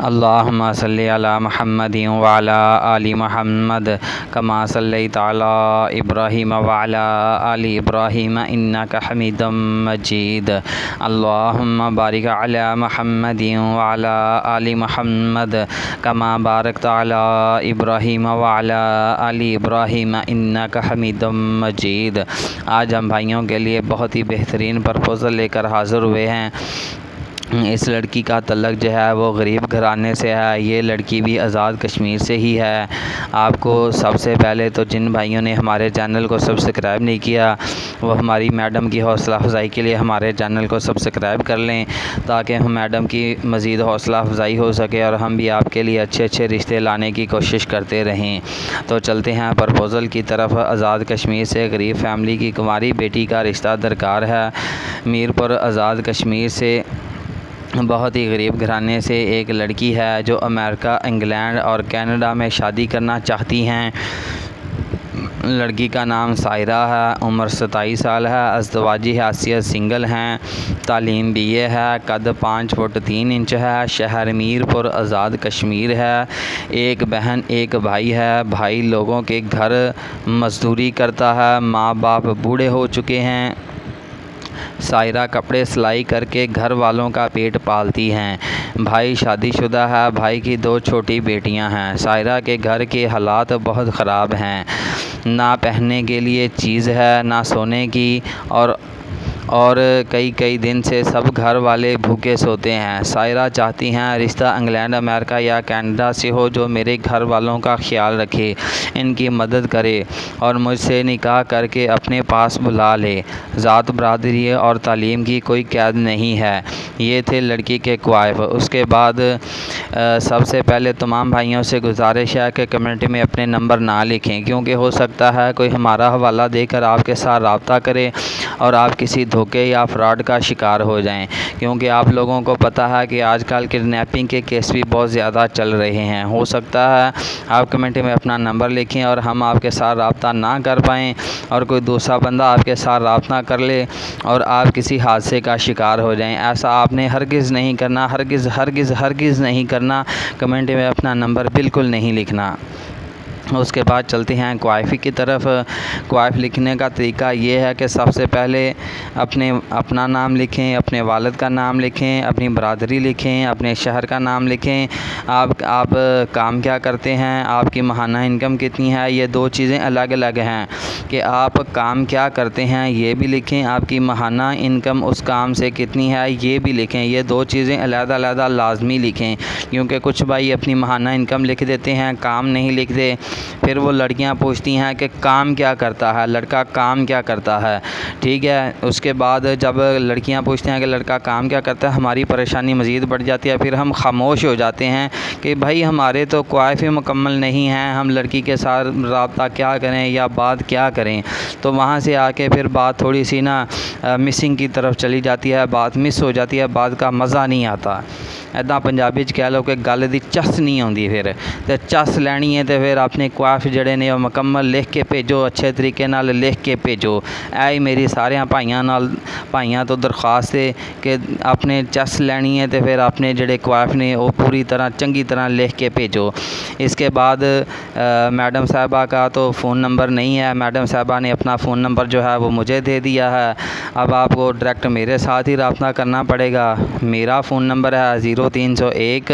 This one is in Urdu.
اللہم صلی علی محمد وعلی آل محمد کما صلیت علی ابراہیم وعلی آل ابراہیم انک حمید مجید۔ اللہم بارک علی محمد وعلی آل محمد کما بارکت علی ابراہیم وعلی آل ابراہیم انک حمید مجید۔ آج ہم بھائیوں کے لیے بہت ہی بہترین پرپوزل لے کر حاضر ہوئے ہیں۔ اس لڑکی کا تعلق جو ہے وہ غریب گھرانے سے ہے۔ یہ لڑکی بھی آزاد کشمیر سے ہی ہے۔ آپ کو سب سے پہلے تو جن بھائیوں نے ہمارے چینل کو سبسکرائب نہیں کیا وہ ہماری میڈم کی حوصلہ افزائی کے لیے ہمارے چینل کو سبسکرائب کر لیں تاکہ ہم میڈم کی مزید حوصلہ افزائی ہو سکے اور ہم بھی آپ کے لیے اچھے اچھے رشتے لانے کی کوشش کرتے رہیں۔ تو چلتے ہیں پرپوزل کی طرف۔ آزاد کشمیر سے غریب فیملی کی کنواری بیٹی کا رشتہ درکار ہے۔ میرپور آزاد کشمیر سے بہت ہی غریب گھرانے سے ایک لڑکی ہے جو امریکہ، انگلینڈ اور کینیڈا میں شادی کرنا چاہتی ہیں۔ لڑکی کا نام سائرہ ہے، عمر 27 سال ہے، ازدواجی حیثیت سنگل ہیں، تعلیم BA ہے، قد 5 فٹ 3 انچ ہے، شہر میرپور آزاد کشمیر ہے۔ ایک بہن ایک بھائی ہے۔ بھائی لوگوں کے گھر مزدوری کرتا ہے، ماں باپ بوڑھے ہو چکے ہیں۔ سائرہ کپڑے سلائی کر کے گھر والوں کا پیٹ پالتی ہیں۔ بھائی شادی شدہ ہے، بھائی کی 2 چھوٹی بیٹیاں ہیں۔ سائرہ کے گھر کے حالات بہت خراب ہیں، نہ پہننے کے لیے چیز ہے، نہ سونے کی، اور کئی دن سے سب گھر والے بھوکے سوتے ہیں۔ سائرہ چاہتی ہیں رشتہ انگلینڈ، امریکہ یا کینیڈا سے ہو جو میرے گھر والوں کا خیال رکھے، ان کی مدد کرے اور مجھ سے نکاح کر کے اپنے پاس بلا لے۔ ذات، برادری اور تعلیم کی کوئی قید نہیں ہے۔ یہ تھے لڑکی کے کوائف۔ اس کے بعد سب سے پہلے تمام بھائیوں سے گزارش ہے کہ کمیونٹی میں اپنے نمبر نہ لکھیں، کیونکہ ہو سکتا ہے کوئی ہمارا حوالہ دے کر آپ کے ساتھ رابطہ کرے اور آپ کسی دھوکے یا فراڈ کا شکار ہو جائیں، کیونکہ آپ لوگوں کو پتہ ہے کہ آج کل کڈنیپنگ کے کیس بھی بہت زیادہ چل رہے ہیں۔ ہو سکتا ہے آپ کمیونٹی میں اپنا نمبر لکھیں اور ہم آپ کے ساتھ رابطہ نہ کر پائیں اور کوئی دوسرا بندہ آپ کے ساتھ رابطہ کر لے اور آپ کسی حادثے کا شکار ہو جائیں۔ ایسا آپ نے ہرگز نہیں کرنا، ہرگز نہیں کرنا۔ کمیونٹی میں اپنا نمبر بالکل نہیں لکھنا۔ اس کے بعد چلتے ہیں کوائفی کی طرف۔ کوائف لکھنے کا طریقہ یہ ہے کہ سب سے پہلے اپنا نام لکھیں، اپنے والد کا نام لکھیں، اپنی برادری لکھیں، اپنے شہر کا نام لکھیں، آپ کام کیا کرتے ہیں، آپ کی ماہانہ انکم کتنی ہے۔ یہ 2 چیزیں الگ الگ ہیں کہ آپ کام کیا کرتے ہیں یہ بھی لکھیں، آپ کی ماہانہ انکم اس کام سے کتنی ہے یہ بھی لکھیں۔ یہ 2 چیزیں علیحدہ لازمی لکھیں، کیونکہ کچھ بھائی اپنی ماہانہ انکم لکھ دیتے ہیں، کام نہیں لکھتے۔ پھر وہ لڑکیاں پوچھتی ہیں کہ کام کیا کرتا ہے، لڑکا کام کیا کرتا ہے، ٹھیک ہے۔ اس کے بعد جب لڑکیاں پوچھتے ہیں کہ لڑکا کام کیا کرتا ہے، ہماری پریشانی مزید بڑھ جاتی ہے۔ پھر ہم خاموش ہو جاتے ہیں کہ بھائی ہمارے تو کوائف مکمل نہیں ہیں، ہم لڑکی کے ساتھ رابطہ کیا کریں یا بات کیا کریں۔ تو وہاں سے آ کے پھر بات تھوڑی سی مسنگ کی طرف چلی جاتی ہے، بات مس ہو جاتی ہے، بات کا مزہ نہیں آتا۔ ایدا پنجابی کہہ لو کہ گل دی چس نہیں آتی۔ پھر تے چس لینی ہے تو پھر اپنے کوائف جڑے نے وہ مکمل لکھ کے بھیجو، اچھے طریقے نال لکھ کے بھیجو۔ اے میری سارے بھائیاں تو درخواست ہے کہ اپنے چس لینی ہے تو پھر اپنے جڑے کوائف نے وہ پوری طرح چنگی طرح لکھ کے بھیجو۔ اس کے بعد میڈم صاحبہ کا تو فون نمبر نہیں ہے، میڈم صاحبہ نے اپنا فون نمبر جو ہے وہ مجھے دے دیا ہے۔ اب آپ کو ڈائریکٹ میرے ساتھ ہی رابطہ کرنا پڑے گا۔ میرا فون نمبر ہے 0301